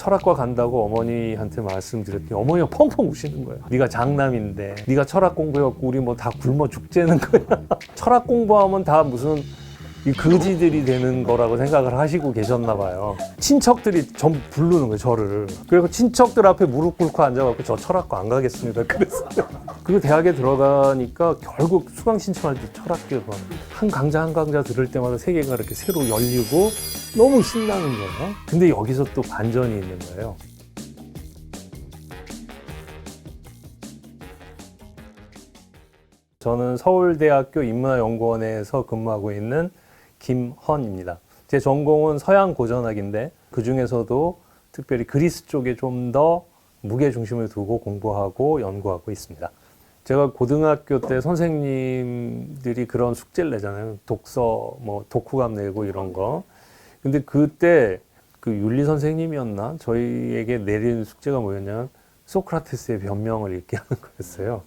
철학과 간다고 어머니한테 말씀드렸더니 어머니가 펑펑 우시는 거예요. 네가 장남인데 네가 철학 공부해갖고 우리 뭐 다 굶어 죽재는 거야. 철학 공부하면 다 무슨 이 거지들이 되는 거라고 생각을 하시고 계셨나 봐요. 친척들이 전부 부르는 거예요, 저를. 그리고 친척들 앞에 무릎 꿇고 앉아갖고 저 철학과 안 가겠습니다. 그랬어요. 그리고 대학에 들어가니까 결국 수강 신청할 때 철학교가 한 강좌 들을 때마다 세계가 이렇게 새로 열리고 너무 신나는 거예요. 근데 여기서 또 반전이 있는 거예요. 저는 서울대학교 인문화연구원에서 근무하고 있는 김헌입니다. 제 전공은 서양 고전학인데 그 중에서도 특별히 그리스 쪽에 좀 더 무게 중심을 두고 공부하고 연구하고 있습니다. 제가 고등학교 때 선생님들이 그런 숙제를 내잖아요. 독서, 뭐 독후감 내고 이런 거. 근데 그때 그 윤리 선생님이었나? 저희에게 내린 숙제가 뭐였냐면 소크라테스의 변명을 읽게 하는 거였어요.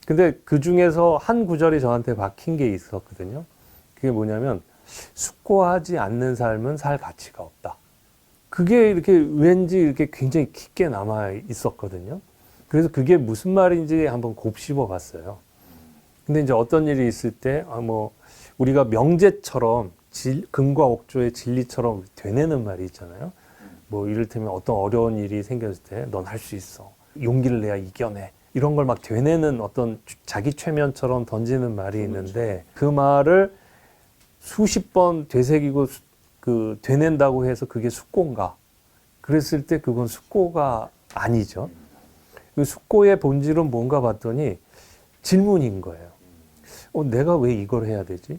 근데 그 중에서 한 구절이 저한테 박힌 게 있었거든요. 그게 뭐냐면 숙고하지 않는 삶은 살 가치가 없다. 그게 이렇게 왠지 이렇게 굉장히 깊게 남아 있었거든요. 그래서 그게 무슨 말인지 한번 곱씹어 봤어요. 근데 이제 어떤 일이 있을 때, 뭐, 우리가 명제처럼 금과 옥조의 진리처럼 되뇌는 말이 있잖아요. 뭐, 이를테면 어떤 어려운 일이 생겼을 때, 넌 할 수 있어. 용기를 내야 이겨내. 이런 걸 막 되뇌는 어떤 자기 최면처럼 던지는 말이 있는데, 그 말을 수십 번 되새기고 그 되낸다고 해서 그게 숙고인가? 그랬을 때 그건 숙고가 아니죠. 그 숙고의 본질은 뭔가 봤더니 질문인 거예요. 내가 왜 이걸 해야 되지?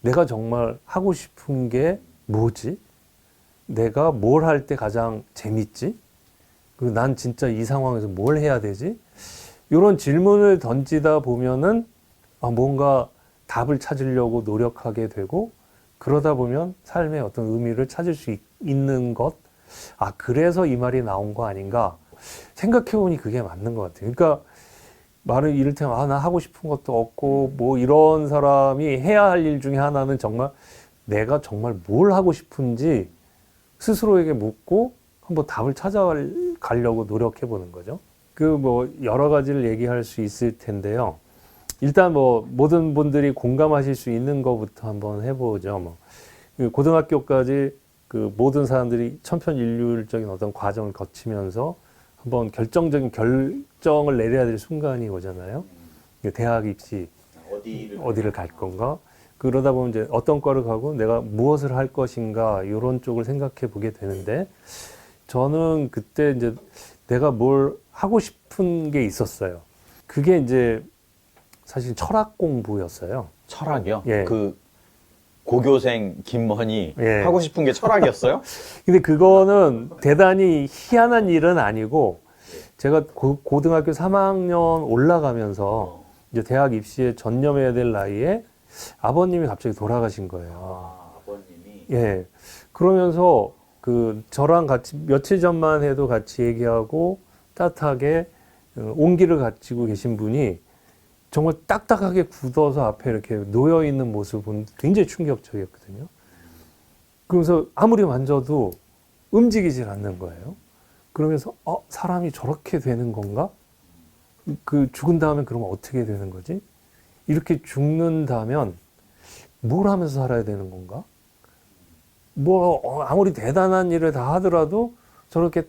내가 정말 하고 싶은 게 뭐지? 내가 뭘 할 때 가장 재밌지? 그리고 난 진짜 이 상황에서 뭘 해야 되지? 이런 질문을 던지다 보면은 뭔가 답을 찾으려고 노력하게 되고 그러다 보면 삶의 어떤 의미를 찾을 수 있는 것. 그래서 이 말이 나온 거 아닌가? 생각해보니 그게 맞는 것 같아요. 그러니까 말을 이를테면 나 하고 싶은 것도 없고 뭐 이런 사람이 해야 할 일 중에 하나는 정말 내가 정말 뭘 하고 싶은지 스스로에게 묻고 한번 답을 찾아가려고 노력해보는 거죠. 그 뭐 여러 가지를 얘기할 수 있을 텐데요. 일단 뭐 모든 분들이 공감하실 수 있는 것부터 한번 해보죠. 뭐 고등학교까지 그 모든 사람들이 천편일률적인 어떤 과정을 거치면서 한번 결정적인 결정을 내려야 될 순간이 오잖아요. 대학 입시 어디를 갈 건가? 그러다 보면 이제 어떤 과를 가고 내가 무엇을 할 것인가 이런 쪽을 생각해 보게 되는데 저는 그때 이제 내가 뭘 하고 싶은 게 있었어요. 그게 이제 사실 철학 공부였어요. 철학이요? 예. 그 고교생 김헌이 예. 하고 싶은 게 철학이었어요? 근데 그거는 대단히 희한한 일은 아니고 제가 고등학교 3학년 올라가면서 이제 대학 입시에 전념해야 될 나이에 아버님이 갑자기 돌아가신 거예요. 아버님이? 예. 그러면서 그 저랑 같이 며칠 전만 해도 같이 얘기하고 따뜻하게 온기를 가지고 계신 분이 정말 딱딱하게 굳어서 앞에 이렇게 놓여 있는 모습은 굉장히 충격적이었거든요. 그러면서 아무리 만져도 움직이질 않는 거예요. 그러면서 사람이 저렇게 되는 건가? 그 죽은 다음에 그러면 어떻게 되는 거지? 이렇게 죽는다면 뭘 하면서 살아야 되는 건가? 뭐 아무리 대단한 일을 다 하더라도 저렇게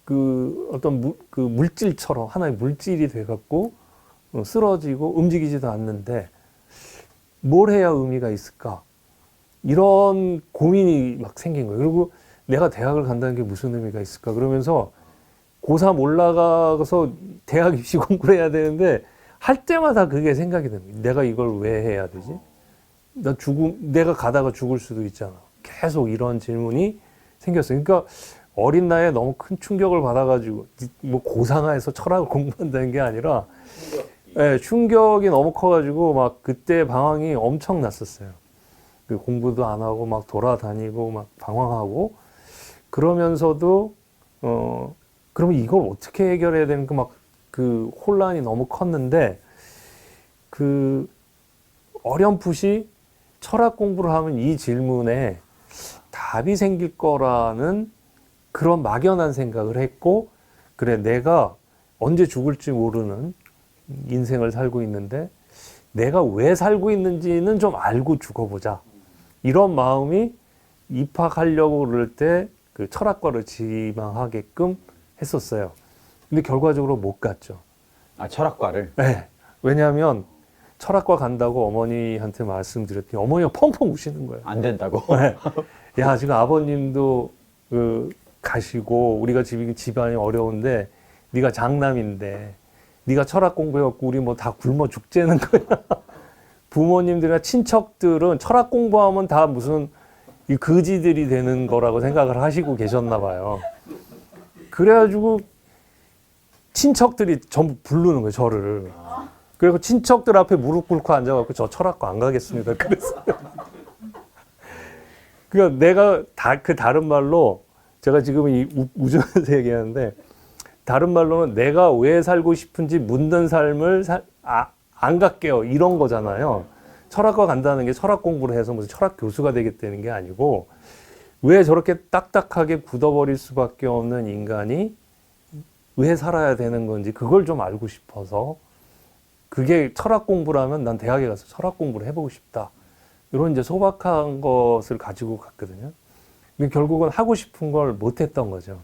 그 어떤 그 물질처럼 하나의 물질이 돼갖고 쓰러지고 움직이지도 않는데 뭘 해야 의미가 있을까? 이런 고민이 막 생긴 거예요. 그리고 내가 대학을 간다는 게 무슨 의미가 있을까? 그러면서 고3 올라가서 대학 입시 공부를 해야 되는데 할 때마다 그게 생각이 듭니다. 내가 이걸 왜 해야 되지? 내가 가다가 죽을 수도 있잖아. 계속 이런 질문이 생겼어요. 그러니까 어린 나이에 너무 큰 충격을 받아가지고 뭐 고상하에서 철학을 공부한다는 게 아니라 충격이 너무 커가지고 막 그때 방황이 엄청 났었어요. 공부도 안 하고 막 돌아다니고 막 방황하고 그러면서도 그러면 이걸 어떻게 해결해야 되는가 막 그 혼란이 너무 컸는데 그 어렴풋이 철학 공부를 하면 이 질문에 답이 생길 거라는 그런 막연한 생각을 했고, 그래, 내가 언제 죽을지 모르는 인생을 살고 있는데 내가 왜 살고 있는지는 좀 알고 죽어보자. 이런 마음이 입학하려고 그럴 때 그 철학과를 지망하게끔 했었어요. 근데 결과적으로 못 갔죠. 아, 철학과를? 네. 왜냐하면 철학과 간다고 어머니한테 말씀드렸더니 어머니가 펑펑 우시는 거예요. 안 된다고? 네. 야, 지금 아버님도 가시고 우리가 집안이 어려운데 네가 장남인데 네가 철학 공부해갖고 우리 뭐 다 굶어 죽재는 거야. 부모님들이나 친척들은 철학 공부하면 다 무슨 이 거지들이 되는 거라고 생각을 하시고 계셨나 봐요. 그래가지고 친척들이 전부 부르는 거예요, 저를. 그리고 친척들 앞에 무릎 꿇고 앉아갖고 저 철학과 안 가겠습니다. 그랬어요. 그러니까 내가 다른 말로 제가 지금 이 우주에서 얘기하는데 다른 말로는 내가 왜 살고 싶은지 묻는 삶을 안 갈게요. 이런 거잖아요. 철학과 간다는 게 철학 공부를 해서 무슨 철학 교수가 되겠다는 게 아니고 왜 저렇게 딱딱하게 굳어버릴 수밖에 없는 인간이 왜 살아야 되는 건지 그걸 좀 알고 싶어서 그게 철학 공부라면 난 대학에 가서 철학 공부를 해보고 싶다. 이런 이제 소박한 것을 가지고 갔거든요. 근데 결국은 하고 싶은 걸 못했던 거죠.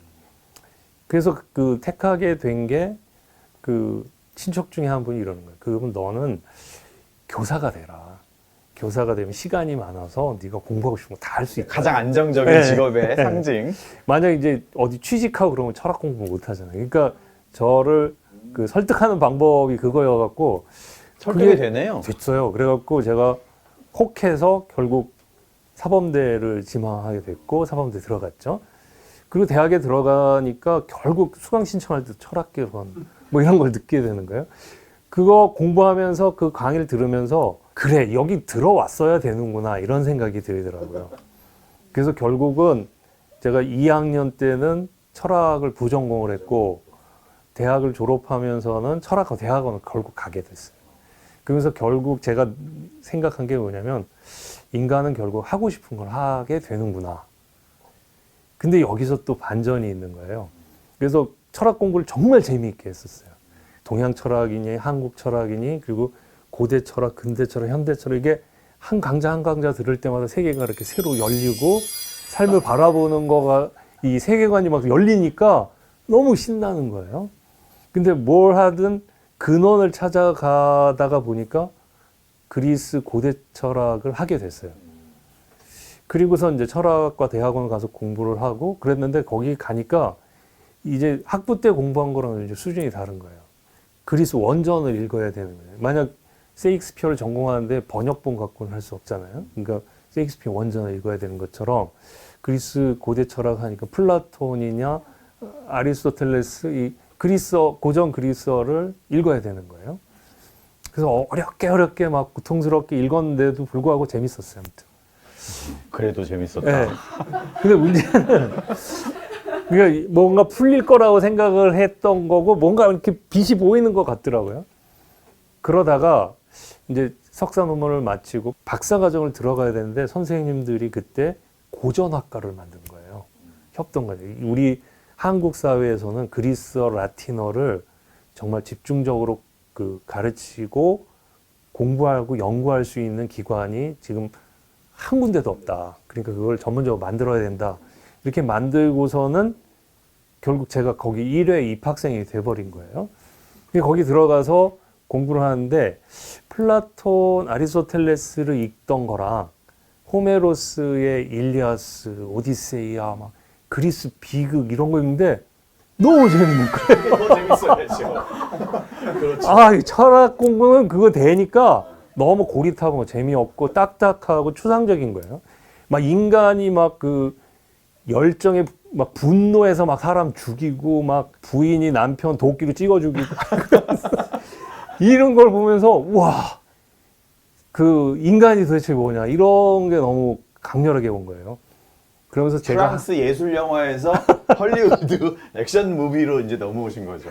그래서 그 택하게 된 게 그 친척 중에 한 분이 이러는 거예요. 그분 너는 교사가 되라. 교사가 되면 시간이 많아서 네가 공부하고 싶은 거 다 할 수 있다. 가장 안정적인 네. 직업의 상징. 만약 이제 어디 취직하고 그러면 철학 공부 못 하잖아요. 그러니까 저를 그 설득하는 방법이 그거여갖고 설득이 그게 되네요. 됐어요. 그래갖고 제가 혹해서 결국 사범대를 지망하게 됐고 사범대 들어갔죠. 그리고 대학에 들어가니까 결국 수강 신청할 때 철학개론 뭐 이런 걸 듣게 되는 거예요. 그거 공부하면서 그 강의를 들으면서 그래 여기 들어왔어야 되는구나 이런 생각이 들더라고요. 그래서 결국은 제가 2학년 때는 철학을 부전공을 했고 대학을 졸업하면서는 철학과 대학원을 결국 가게 됐어요. 그러면서 결국 제가 생각한 게 뭐냐면 인간은 결국 하고 싶은 걸 하게 되는구나. 근데 여기서 또 반전이 있는 거예요. 그래서 철학 공부를 정말 재미있게 했었어요. 동양 철학이니 한국 철학이니 그리고 고대 철학, 근대 철학, 현대 철학 이게 한 강좌 한 강좌 들을 때마다 세계가 이렇게 새로 열리고 삶을 바라보는 거가 이 세계관이 막 열리니까 너무 신나는 거예요. 근데 뭘 하든 근원을 찾아가다가 보니까 그리스 고대 철학을 하게 됐어요. 그리고서 이제 철학과 대학원 가서 공부를 하고 그랬는데 거기 가니까 이제 학부 때 공부한 거랑 이제 수준이 다른 거예요. 그리스 원전을 읽어야 되는 거예요. 만약 셰익스피어를 전공하는데 번역본 갖고는 할 수 없잖아요. 그러니까 셰익스피어 원전을 읽어야 되는 것처럼 그리스 고대 철학 하니까 플라톤이냐 아리스토텔레스 이 그리스어 고전 그리스어를 읽어야 되는 거예요. 그래서 어렵게 막 고통스럽게 읽었는데도 불구하고 재밌었어요. 아무튼. 그래도 재밌었다. 네. 근데 문제는 그러니까 뭔가 풀릴 거라고 생각을 했던 거고 뭔가 이렇게 빛이 보이는 것 같더라고요. 그러다가 이제 석사 논문을 마치고 박사 과정을 들어가야 되는데 선생님들이 그때 고전학과를 만든 거예요. 협동과정. 우리 한국 사회에서는 그리스어, 라틴어를 정말 집중적으로 그 가르치고 공부하고 연구할 수 있는 기관이 지금 한 군데도 없다. 그러니까 그걸 전문적으로 만들어야 된다. 이렇게 만들고서는 결국 제가 거기 1회 입학생이 돼버린 거예요. 거기 들어가서 공부를 하는데 플라톤, 아리스토텔레스를 읽던 거랑 호메로스의 일리아스, 오디세이아, 막 그리스 비극 이런 거 읽는데 너무 재밌는 거예요. 너무 재밌어야죠. 그렇죠. 아, 이 철학 공부는 그거 되니까 너무 고릿하고 재미없고 딱딱하고 추상적인 거예요. 막 인간이 막 그 열정에 막 분노해서 막 사람 죽이고 막 부인이 남편 도끼로 찍어 죽이고 이런 걸 보면서 와, 그 인간이 도대체 뭐냐 이런 게 너무 강렬하게 온 거예요. 그러면서 제가 프랑스 예술 영화에서 헐리우드 액션 무비로 이제 넘어오신 거죠.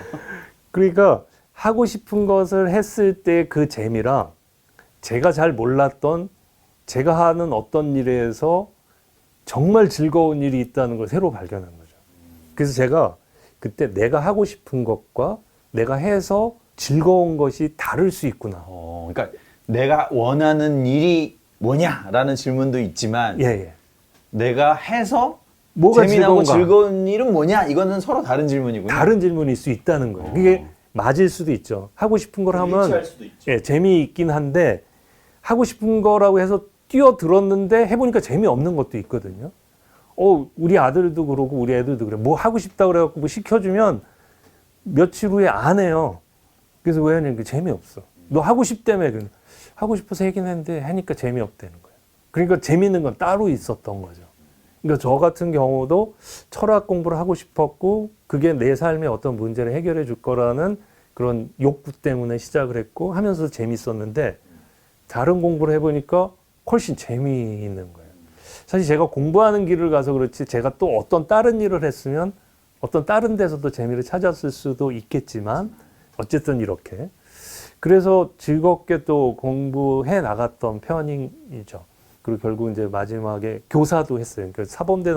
그러니까 하고 싶은 것을 했을 때 그 재미랑 제가 잘 몰랐던 제가 하는 어떤 일에서 정말 즐거운 일이 있다는 걸 새로 발견한 거죠. 그래서 제가 그때 내가 하고 싶은 것과 내가 해서 즐거운 것이 다를 수 있구나. 그러니까 내가 원하는 일이 뭐냐라는 질문도 있지만 예, 예. 내가 해서 뭐가 재미나고 즐거운가? 즐거운 일은 뭐냐? 이거는 서로 다른 질문이군요. 다른 질문일 수 있다는 거예요. 그게 맞을 수도 있죠. 하고 싶은 걸 하면 일치할 수도 있죠. 예, 재미있긴 한데 하고 싶은 거라고 해서 뛰어들었는데 해보니까 재미없는 것도 있거든요. 우리 아들도 그러고 우리 애들도 그래. 뭐 하고 싶다 그래갖고 뭐 시켜주면 며칠 후에 안 해요. 그래서 왜 하냐면 재미없어. 너 하고 싶다며. 하고 싶어서 하긴 했는데 하니까 재미없다는 거예요. 그러니까 재미있는 건 따로 있었던 거죠. 그러니까 저 같은 경우도 철학 공부를 하고 싶었고 그게 내 삶의 어떤 문제를 해결해 줄 거라는 그런 욕구 때문에 시작을 했고 하면서 재밌었는데 다른 공부를 해보니까 훨씬 재미있는 거예요. 사실 제가 공부하는 길을 가서 그렇지 제가 또 어떤 다른 일을 했으면 어떤 다른 데서도 재미를 찾았을 수도 있겠지만 어쨌든 이렇게 그래서 즐겁게 또 공부해 나갔던 편이죠. 그리고 결국 이제 마지막에 교사도 했어요. 그러니까 사범대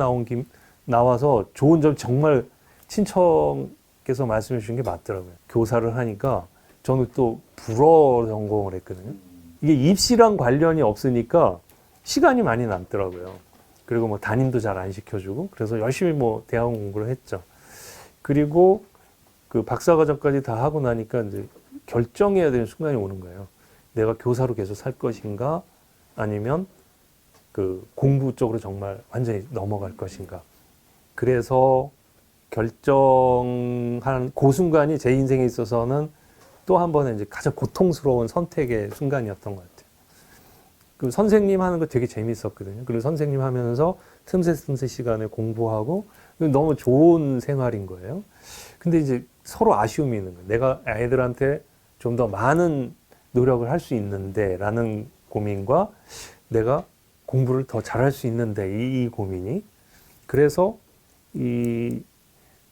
나와서 좋은 점 정말 친척께서 말씀해 주신 게 맞더라고요. 교사를 하니까 저는 또 불어 전공을 했거든요. 이게 입시랑 관련이 없으니까 시간이 많이 남더라고요. 그리고 뭐 담임도 잘 안 시켜주고 그래서 열심히 뭐 대학원 공부를 했죠. 그리고 그 박사과정까지 다 하고 나니까 이제 결정해야 되는 순간이 오는 거예요. 내가 교사로 계속 살 것인가 아니면 그 공부 쪽으로 정말 완전히 넘어갈 것인가. 그래서 결정한 그 순간이 제 인생에 있어서는 또 한 번의 이제 가장 고통스러운 선택의 순간이었던 것 같아요. 그 선생님 하는 거 되게 재밌었거든요. 그리고 선생님 하면서 틈새 시간에 공부하고 너무 좋은 생활인 거예요. 근데 이제 서로 아쉬움이 있는 거예요. 내가 아이들한테 좀 더 많은 노력을 할 수 있는데 라는 고민과 내가 공부를 더 잘할 수 있는데 이 고민이 그래서 이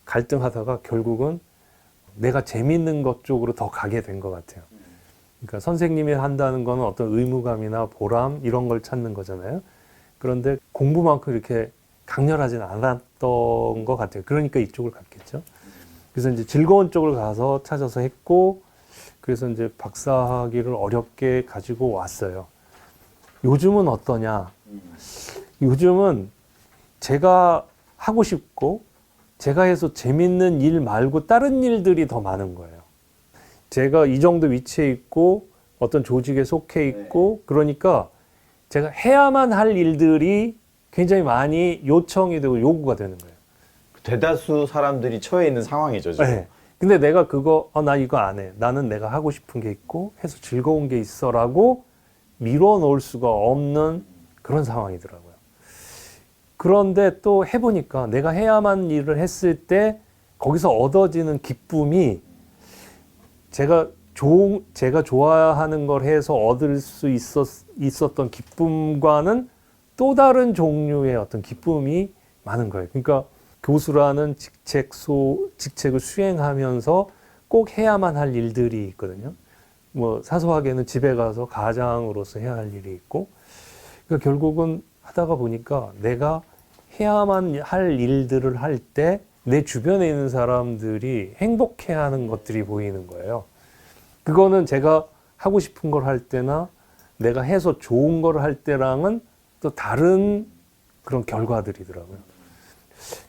갈등하다가 결국은 내가 재밌는 것 쪽으로 더 가게 된 것 같아요. 그러니까 선생님이 한다는 거는 어떤 의무감이나 보람 이런 걸 찾는 거잖아요. 그런데 공부만큼 이렇게 강렬하진 않았던 것 같아요. 그러니까 이쪽을 갔겠죠. 그래서 이제 즐거운 쪽을 가서 찾아서 했고 그래서 이제 박사학위를 어렵게 가지고 왔어요. 요즘은 어떠냐? 요즘은 제가 하고 싶고 제가 해서 재밌는 일 말고 다른 일들이 더 많은 거예요. 제가 이 정도 위치에 있고 어떤 조직에 속해 있고 그러니까 제가 해야만 할 일들이 굉장히 많이 요청이 되고 요구가 되는 거예요. 대다수 사람들이 처해 있는 상황이죠, 지금. 네. 근데 내가 나 이거 안 해. 나는 내가 하고 싶은 게 있고 해서 즐거운 게 있어라고 밀어놓을 수가 없는 그런 상황이더라고요. 그런데 또 해보니까 내가 해야만 일을 했을 때 거기서 얻어지는 기쁨이 제가 좋아하는 걸 해서 얻을 수 있었던 기쁨과는 또 다른 종류의 어떤 기쁨이 많은 거예요. 그러니까 교수라는 직책을 수행하면서 꼭 해야만 할 일들이 있거든요. 뭐 사소하게는 집에 가서 가장으로서 해야 할 일이 있고, 그러니까 결국은 하다가 보니까 내가 해야만 할 일들을 할 때 내 주변에 있는 사람들이 행복해하는 것들이 보이는 거예요. 그거는 제가 하고 싶은 걸 할 때나 내가 해서 좋은 걸 할 때랑은 또 다른 그런 결과들이더라고요.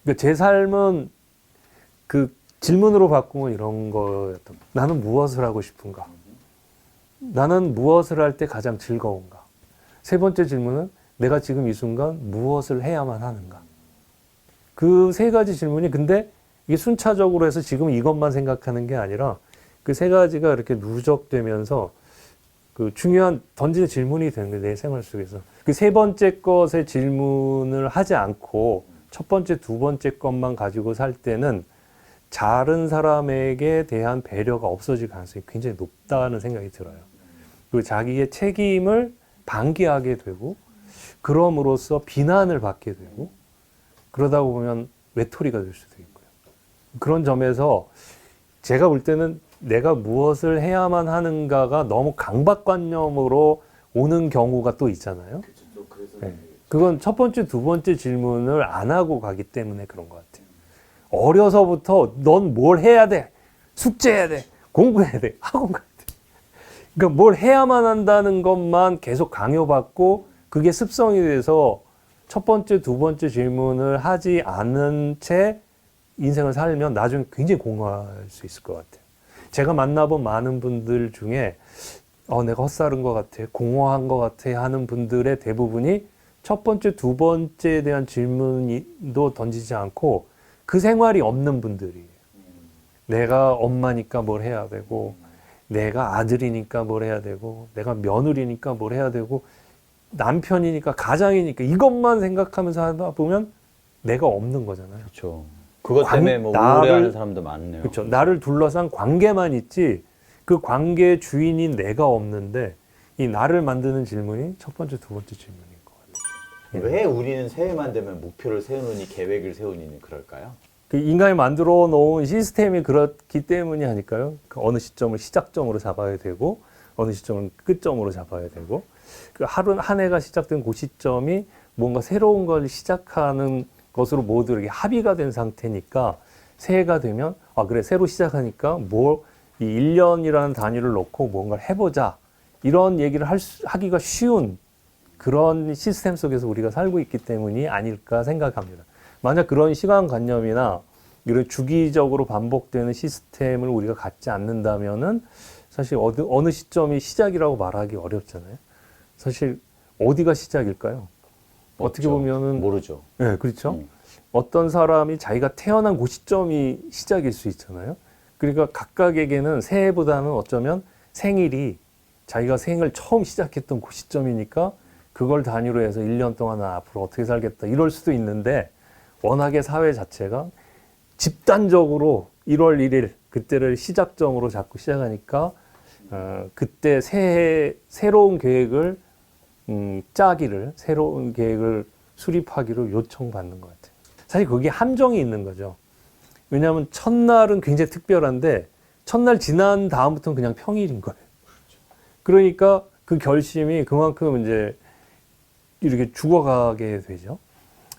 그러니까 제 삶은 그 질문으로 바꾸면 이런 거였던, 나는 무엇을 하고 싶은가? 나는 무엇을 할 때 가장 즐거운가? 세 번째 질문은 내가 지금 이 순간 무엇을 해야만 하는가? 그 세 가지 질문이 근데 이게 순차적으로 해서 지금 이것만 생각하는 게 아니라 그 세 가지가 이렇게 누적되면서 그 중요한 던지는 질문이 되는 거예요. 내 생활 속에서. 그 세 번째 것의 질문을 하지 않고 첫 번째, 두 번째 것만 가지고 살 때는 다른 사람에게 대한 배려가 없어질 가능성이 굉장히 높다는 생각이 들어요. 그리고 자기의 책임을 방기하게 되고 그럼으로써 비난을 받게 되고 그러다 보면 외톨이가 될 수도 있고요. 그런 점에서 제가 볼 때는 내가 무엇을 해야만 하는가가 너무 강박관념으로 오는 경우가 또 있잖아요. 네. 그건 첫 번째, 두 번째 질문을 안 하고 가기 때문에 그런 것 같아요. 어려서부터 넌 뭘 해야 돼? 숙제해야 돼? 공부해야 돼? 학원 가야 돼? 그러니까 뭘 해야만 한다는 것만 계속 강요받고 그게 습성이 돼서 첫 번째, 두 번째 질문을 하지 않은 채 인생을 살면 나중에 굉장히 공허할 수 있을 것 같아요. 제가 만나본 많은 분들 중에 내가 헛살은 것 같아, 공허한 것 같아 하는 분들의 대부분이 첫 번째, 두 번째에 대한 질문도 던지지 않고 그 생활이 없는 분들이에요. 내가 엄마니까 뭘 해야 되고, 내가 아들이니까 뭘 해야 되고, 내가 며느리니까 뭘 해야 되고, 남편이니까 가장이니까 이것만 생각하면서 하다 보면 내가 없는 거잖아요. 그렇죠. 그것 때문에 뭐 우울해하는 사람도 많네요. 그렇죠. 나를 둘러싼 관계만 있지 그 관계의 주인인 내가 없는데 이 나를 만드는 질문이 첫 번째, 두 번째 질문인 것 같아요. 왜 우리는 새해만 되면 목표를 세우느니 계획을 세우느니 그럴까요? 그 인간이 만들어 놓은 시스템이 그렇기 때문이 아닐까요? 그 어느 시점을 시작점으로 잡아야 되고 어느 시점을 끝점으로 잡아야 되고 그 하루 한 해가 시작된 그 시점이 뭔가 새로운 걸 시작하는 것으로 모두 이렇게 합의가 된 상태니까 새해가 되면 그래 새로 시작하니까 이 1년이라는 단위를 놓고 뭔가를 해보자 이런 얘기를 하기가 쉬운 그런 시스템 속에서 우리가 살고 있기 때문이 아닐까 생각합니다. 만약 그런 시간관념이나 이런 주기적으로 반복되는 시스템을 우리가 갖지 않는다면은 사실 어느 시점이 시작이라고 말하기 어렵잖아요. 사실 어디가 시작일까요? 어떻게 보면은 모르죠. 네, 그렇죠. 어떤 사람이 자기가 태어난 그 시점이 시작일 수 있잖아요. 그러니까 각각에게는 새해보다는 어쩌면 생일이 자기가 생을 처음 시작했던 그 시점이니까 그걸 단위로 해서 1년 동안 앞으로 어떻게 살겠다 이럴 수도 있는데 워낙에 사회 자체가 집단적으로 1월 1일 그때를 시작점으로 자꾸 시작하니까 그때 새로운 계획을 짜기를 새로운 계획을 수립하기로 요청받는 것 같아요. 사실 그게 함정이 있는 거죠. 왜냐하면 첫날은 굉장히 특별한데 첫날 지난 다음부터는 그냥 평일인 거예요. 그러니까 그 결심이 그만큼 이제 이렇게 죽어가게 되죠.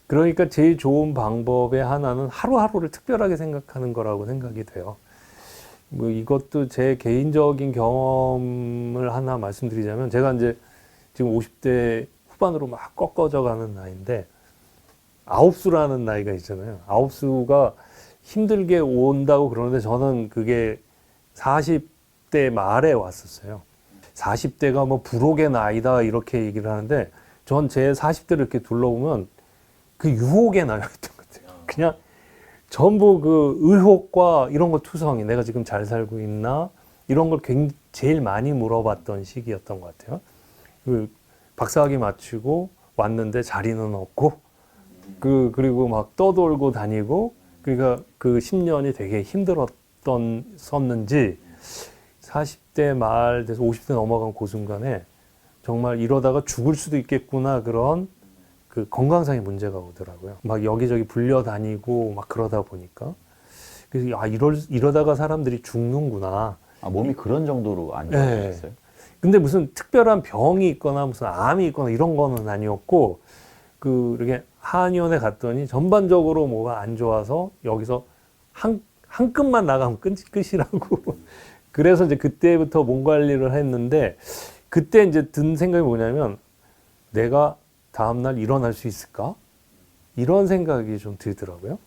그러니까 제일 좋은 방법의 하나는 하루하루를 특별하게 생각하는 거라고 생각이 돼요. 뭐 이것도 제 개인적인 경험을 하나 말씀드리자면 제가 이제 지금 50대 후반으로 막 꺾어져 가는 나이인데 아홉수라는 나이가 있잖아요. 아홉수가 힘들게 온다고 그러는데 저는 그게 40대 말에 왔었어요. 40대가 뭐 불혹의 나이다 이렇게 얘기를 하는데 전 제 40대를 이렇게 둘러보면 그 유혹의 나이였던 것 같아요. 그냥 전부 그 의혹과 이런 거 투성이 내가 지금 잘 살고 있나 이런 걸 제일 많이 물어봤던 시기였던 것 같아요. 그 박사학위 마치고 왔는데 자리는 없고 그리고 막 떠돌고 다니고 그러니까 그 10년이 되게 힘들었었는지 40대 말 돼서 50대 넘어간 그 순간에 정말 이러다가 죽을 수도 있겠구나 그런 그 건강상의 문제가 오더라고요. 막 여기저기 불려다니고 막 그러다 보니까 그래서 이러다가 사람들이 죽는구나. 몸이 그런 정도로 안 좋아졌어요? 네. 근데 무슨 특별한 병이 있거나 무슨 암이 있거나 이런 거는 아니었고 이렇게 한의원에 갔더니 전반적으로 뭐가 안 좋아서 여기서 한 끗만 나가면 끝이라고. 그래서 이제 그때부터 몸 관리를 했는데 그때 이제 든 생각이 뭐냐면 내가 다음날 일어날 수 있을까? 이런 생각이 좀 들더라고요.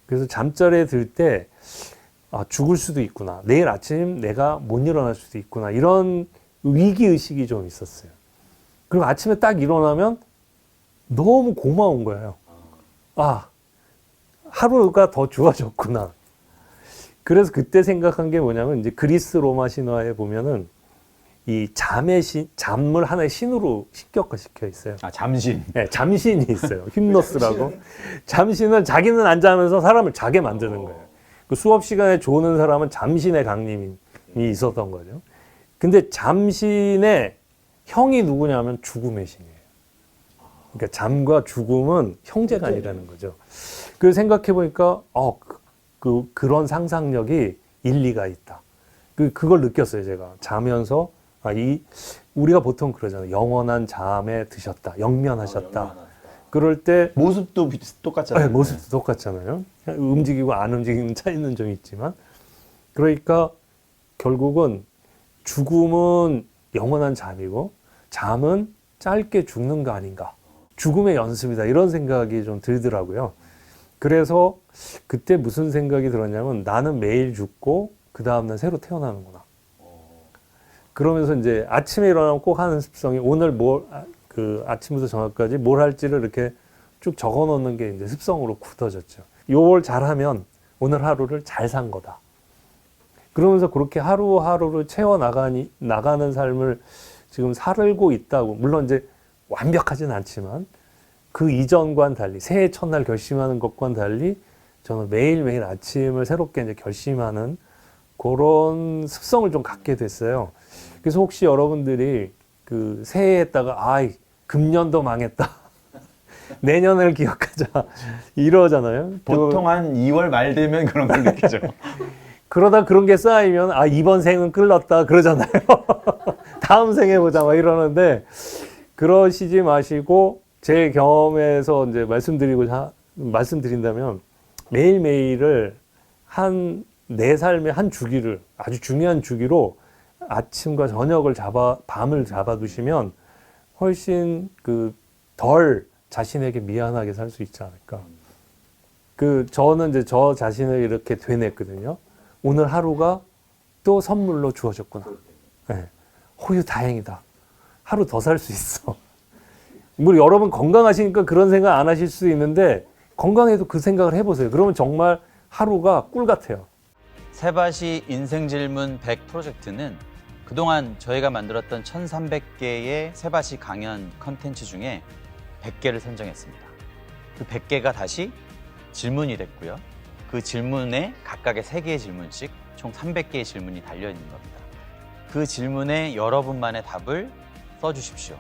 그래서 잠자리에 들 때 죽을 수도 있구나. 내일 아침 내가 못 일어날 수도 있구나. 이런 위기의식이 좀 있었어요. 그리고 아침에 딱 일어나면 너무 고마운 거예요. 하루가 더 좋아졌구나. 그래서 그때 생각한 게 뭐냐면 이제 그리스 로마 신화에 보면은 이 잠을 하나의 신으로 식격화시켜 있어요. 잠신. 네, 잠신이 있어요. 힙노스라고. 잠신은 자기는 안 자면서 사람을 자게 만드는 거예요. 그 수업 시간에 조는 사람은 잠신의 강림이 있었던 거죠. 근데 잠신의 형이 누구냐면 죽음의 신이에요. 그러니까 잠과 죽음은 형제가 아니라는 거죠. 그래서 생각해 보니까 그런 상상력이 일리가 있다. 그걸 느꼈어요, 제가. 자면서 우리가 보통 그러잖아요. 영원한 잠에 드셨다. 영면하셨다. 그럴 때 모습도 똑같잖아요. 네, 모습도 똑같잖아요. 움직이고 안 움직이는 차이는 좀 있지만. 그러니까 결국은 죽음은 영원한 잠이고 잠은 짧게 죽는 거 아닌가. 죽음의 연습이다. 이런 생각이 좀 들더라고요. 그래서 그때 무슨 생각이 들었냐면 나는 매일 죽고 그 다음날 새로 태어나는구나. 그러면서 이제 아침에 일어나면 꼭 하는 습성이 오늘 아침부터 저녁까지 뭘 할지를 이렇게 쭉 적어 놓는 게 이제 습성으로 굳어졌죠. 요걸 잘하면 오늘 하루를 잘 산 거다. 그러면서 그렇게 하루하루를 나가는 삶을 지금 살고 있다고. 물론 이제 완벽하진 않지만 그 이전과는 달리 새해 첫날 결심하는 것과는 달리 저는 매일매일 아침을 새롭게 이제 결심하는 그런 습성을 좀 갖게 됐어요. 그래서 혹시 여러분들이 그 새해에 했다가 금년도 망했다. 내년을 기억하자. 이러잖아요. 보통 한 2월 말 되면 그런 걸 느끼죠. 그러다 그런 게 쌓이면 이번 생은 끌렀다 그러잖아요. 다음 생에 보자 막 이러는데 그러시지 마시고 제 경험에서 이제 말씀드린다면 매일매일을 내 삶의 한 주기를 아주 중요한 주기로 아침과 저녁을 밤을 잡아두시면 훨씬 덜 자신에게 미안하게 살 수 있지 않을까. 저는 이제 저 자신을 이렇게 되냈거든요. 오늘 하루가 또 선물로 주어졌구나. 네. 호유 다행이다. 하루 더 살 수 있어. 물론 여러분 건강하시니까 그런 생각 안 하실 수 있는데 건강해도 그 생각을 해보세요. 그러면 정말 하루가 꿀 같아요. 세바시 인생질문 100 프로젝트는 그동안 저희가 만들었던 1300개의 세바시 강연 컨텐츠 중에 100개를 선정했습니다. 그 100개가 다시 질문이 됐고요. 그 질문에 각각의 3개의 질문씩 총 300개의 질문이 달려있는 겁니다. 그 질문에 여러분만의 답을 써주십시오.